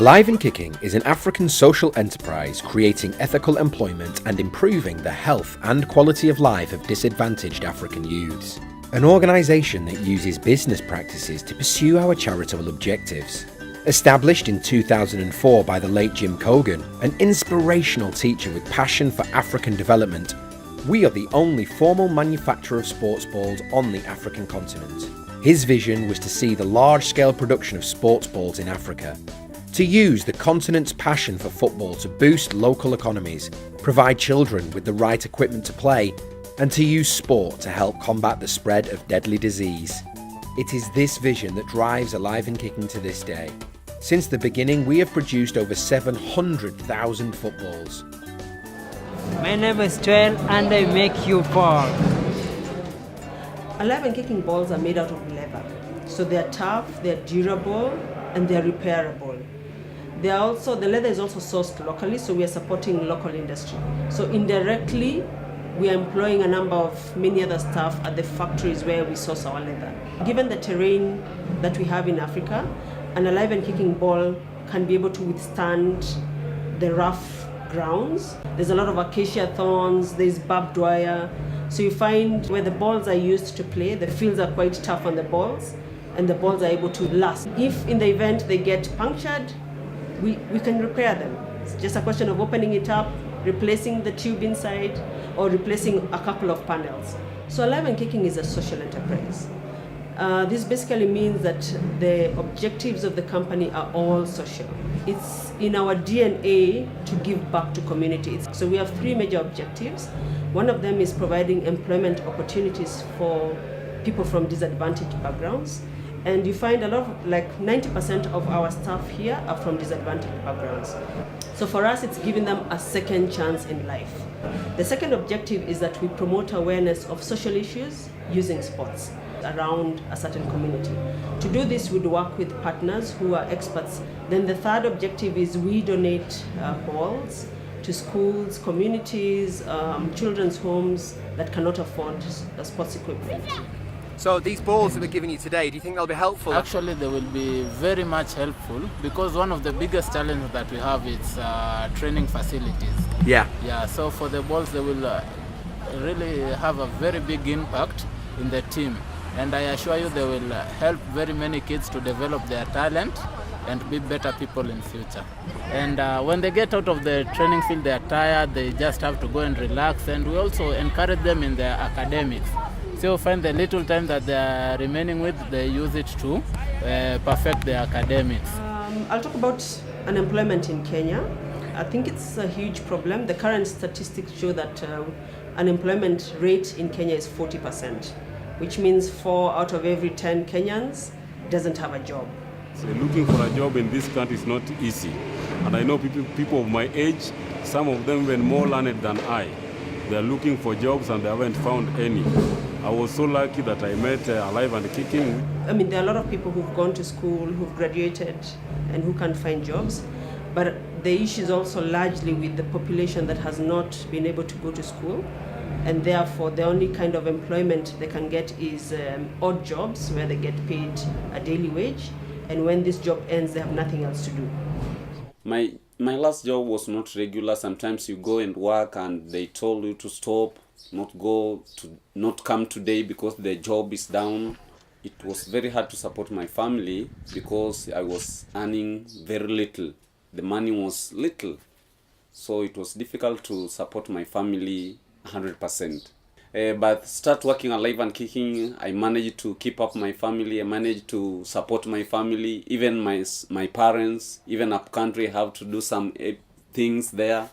Alive and Kicking is an African social enterprise creating ethical employment and improving the health and quality of life of disadvantaged African youths. An organisation that uses business practices to pursue our charitable objectives. Established in 2004 by the late Jim Cogan, an inspirational teacher with passion for African development, we are the only formal manufacturer of sports balls on the African continent. His vision was to see the large-scale production of sports balls in Africa, to use the continent's passion for football to boost local economies, provide children with the right equipment to play, and to use sport to help combat the spread of deadly disease. It is this vision that drives Alive and Kicking to this day. Since the beginning, we have produced over 700,000 footballs. My name is Joel and I make you ball. Alive and Kicking balls are made out of leather. So they're tough, they're durable, and they're repairable. The leather is also sourced locally, so we are supporting local industry. So indirectly, we are employing a number of many other staff at the factories where we source our leather. Given the terrain that we have in Africa, an Alive and Kicking ball can be able to withstand the rough grounds. There's a lot of acacia thorns, there's barbed wire. So you find where the balls are used to play, the fields are quite tough on the balls, and the balls are able to last. If in the event they get punctured, we can repair them. It's just a question of opening it up, replacing the tube inside, or replacing a couple of panels. So Alive and Kicking is a social enterprise. This basically means that the objectives of the company are all social. It's in our DNA to give back to communities. So we have three major objectives. One of them is providing employment opportunities for people from disadvantaged backgrounds. And you find a lot of, like 90% of our staff here are from disadvantaged backgrounds. So for us, it's giving them a second chance in life. The second objective is that we promote awareness of social issues using sports around a certain community. To do this, we'd work with partners who are experts. Then the third objective is we donate balls to schools, communities, children's homes that cannot afford sports equipment. So these balls that we're giving you today, do you think they'll be helpful? Actually, they will be very much helpful because one of the biggest challenges that we have is training facilities. Yeah. Yeah, so for the balls, they will really have a very big impact in the team. And I assure you they will help very many kids to develop their talent and be better people in future. And when they get out of the training field, they are tired, they just have to go and relax. And we also encourage them in their academics. So find the little time that they are remaining with, they use it to perfect their academics. I'll talk about unemployment in Kenya. I think it's a huge problem. The current statistics show that unemployment rate in Kenya is 40%, which means 4 out of every 10 Kenyans doesn't have a job. So looking for a job in this country is not easy. And I know people of my age, some of them even more learned than I. They are looking for jobs and they haven't found any. I was so lucky that I met Alive and Kicking. I mean, there are a lot of people who've gone to school, who've graduated, and who can't find jobs. But the issue is also largely with the population that has not been able to go to school. And therefore, the only kind of employment they can get is odd jobs where they get paid a daily wage. And when this job ends, they have nothing else to do. My last job was not regular. Sometimes you go and work and they told you to stop, not come today because the job is down. It was very hard to support my family because I was earning very little. The money was little. So it was difficult to support my family 100%. But start working Alive and Kicking, I managed to keep up my family. I managed to support my family, even my parents, even up country have to do some things there.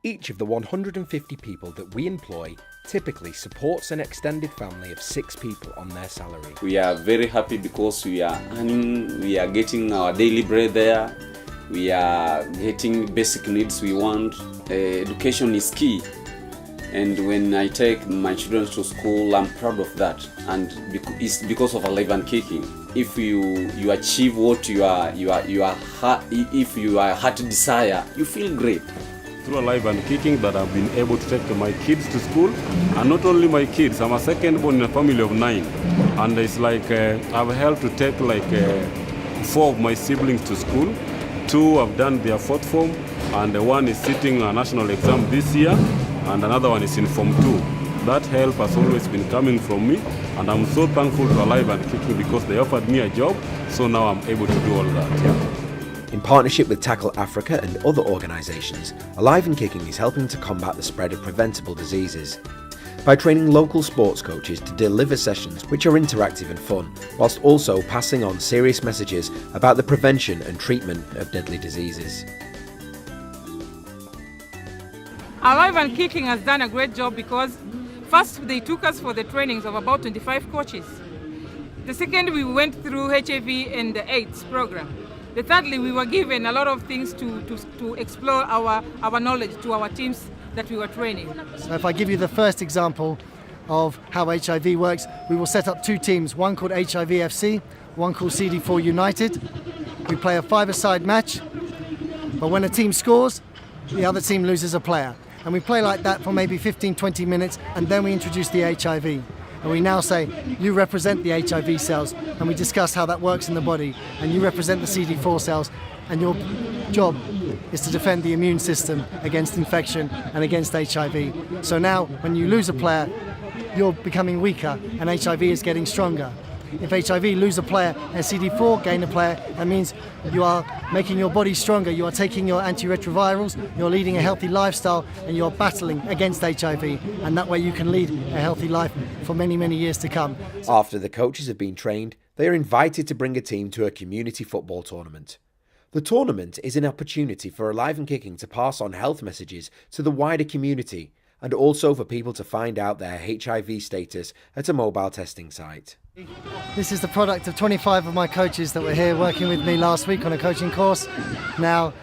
Each of the 150 people that we employ typically supports an extended family of 6 people on their salary. We are very happy because we are earning, we are getting our daily bread there. We are getting basic needs we want. Education is key. And when I take my children to school, I'm proud of that. And it's because of Alive and Kicking. If you achieve what if you are heart desire, you feel great. Through Alive and Kicking that I've been able to take my kids to school. And not only my kids, I'm a second born in a family of 9. And it's like I've helped to take like 4 of my siblings to school. 2 have done their 4th form, and one is sitting a national exam this year, and another one is in Form 2. That help has always been coming from me, and I'm so thankful to Alive and Kicking because they offered me a job, so now I'm able to do all that. Yeah. In partnership with Tackle Africa and other organisations, Alive and Kicking is helping to combat the spread of preventable diseases by training local sports coaches to deliver sessions which are interactive and fun, whilst also passing on serious messages about the prevention and treatment of deadly diseases. Alive and Kicking has done a great job because first they took us for the trainings of about 25 coaches. The second, we went through HIV and the AIDS program. The thirdly, we were given a lot of things to explore our knowledge to our teams that we were training. So if I give you the first example of how HIV works, we will set up 2 teams, one called HIV FC, one called CD4 United. We play a 5-a-side match, but when a team scores, the other team loses a player. And we play like that for maybe 15-20 minutes, and then we introduce the HIV. And we now say, you represent the HIV cells, and we discuss how that works in the body, and you represent the CD4 cells, and your job is to defend the immune system against infection and against HIV. So now, when you lose a player, you're becoming weaker, and HIV is getting stronger. If HIV lose a player and CD4 gain a player, that means you are making your body stronger, you are taking your antiretrovirals, you're leading a healthy lifestyle, and you're battling against HIV, and that way you can lead a healthy life for many, many years to come. After the coaches have been trained, they are invited to bring a team to a community football tournament. The tournament is an opportunity for Alive and Kicking to pass on health messages to the wider community, and also for people to find out their HIV status at a mobile testing site. This is the product of 25 of my coaches that were here working with me last week on a coaching course. Now,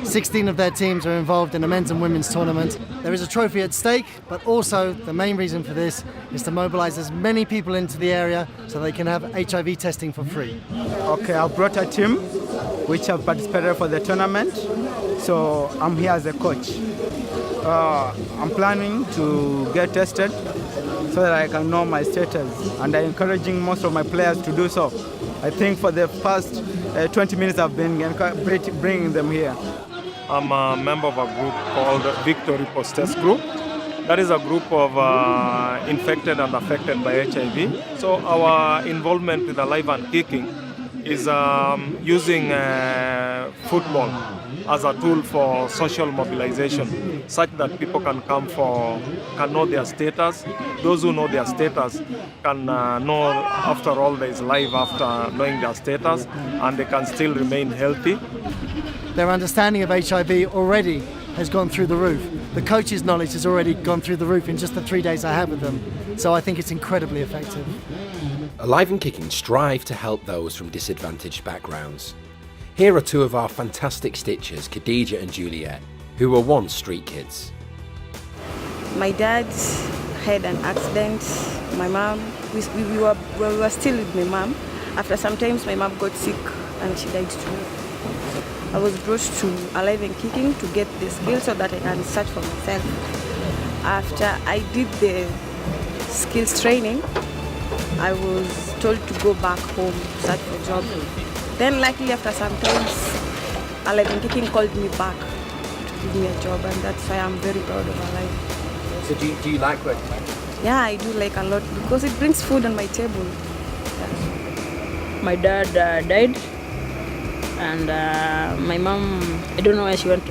16 of their teams are involved in a men's and women's tournament. There is a trophy at stake, but also the main reason for this is to mobilise as many people into the area so they can have HIV testing for free. Okay, I brought a team which have participated for the tournament, so I'm here as a coach. I'm planning to get tested so that I can know my status, and I'm encouraging most of my players to do so. I think for the past 20 minutes I've been bringing them here. I'm a member of a group called Victory Post-Test Group. That is a group of infected and affected by HIV. So our involvement with Alive and Kicking is using football as a tool for social mobilization, such that people can can know their status. Those who know their status can know after all there is life after knowing their status, and they can still remain healthy. Their understanding of HIV already has gone through the roof. The coach's knowledge has already gone through the roof in just the 3 days I had with them. So I think it's incredibly effective. Alive and Kicking strive to help those from disadvantaged backgrounds. Here are 2 of our fantastic stitchers, Khadija and Juliet, who were once street kids. My dad had an accident. My mom, we were still with my mom. After some time, my mom got sick and she died too. I was brought to Alive and Kicking to get the skills so that I can search for myself. After I did the skills training, I was told to go back home to search for a job. Then luckily after some time, Alive and Kicking called me back to give me a job, and that's why I'm very proud of Alive. So do you like working? Yeah, I do like a lot because it brings food on my table. Yeah. My dad died, and my mom, I don't know where she went.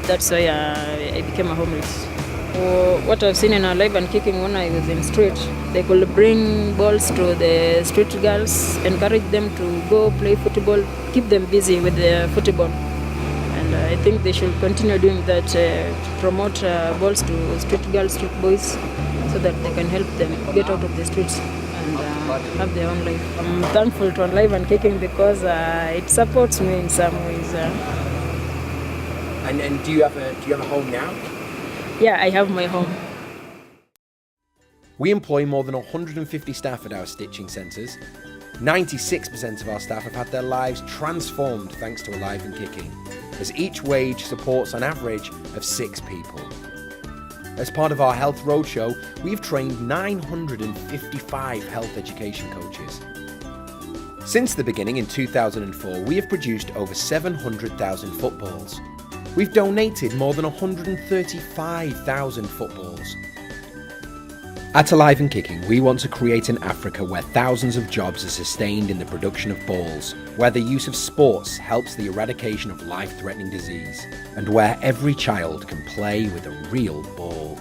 That's why I became a homeless. What I've seen in Alive and Kicking when I was in street, they could bring balls to the street girls, encourage them to go play football, keep them busy with the football. And I think they should continue doing that, promote balls to street girls, street boys, so that they can help them get out of the streets and have their own life. I'm thankful to Alive and Kicking because it supports me in some ways. And do you have a home now? Yeah, I have my home. We employ more than 150 staff at our stitching centres. 96% of our staff have had their lives transformed thanks to Alive and Kicking, as each wage supports an average of 6 people. As part of our Health Roadshow, we've trained 955 health education coaches. Since the beginning in 2004, we have produced over 700,000 footballs. We've donated more than 135,000 footballs. At Alive and Kicking, we want to create an Africa where thousands of jobs are sustained in the production of balls, where the use of sports helps the eradication of life-threatening disease, and where every child can play with a real ball.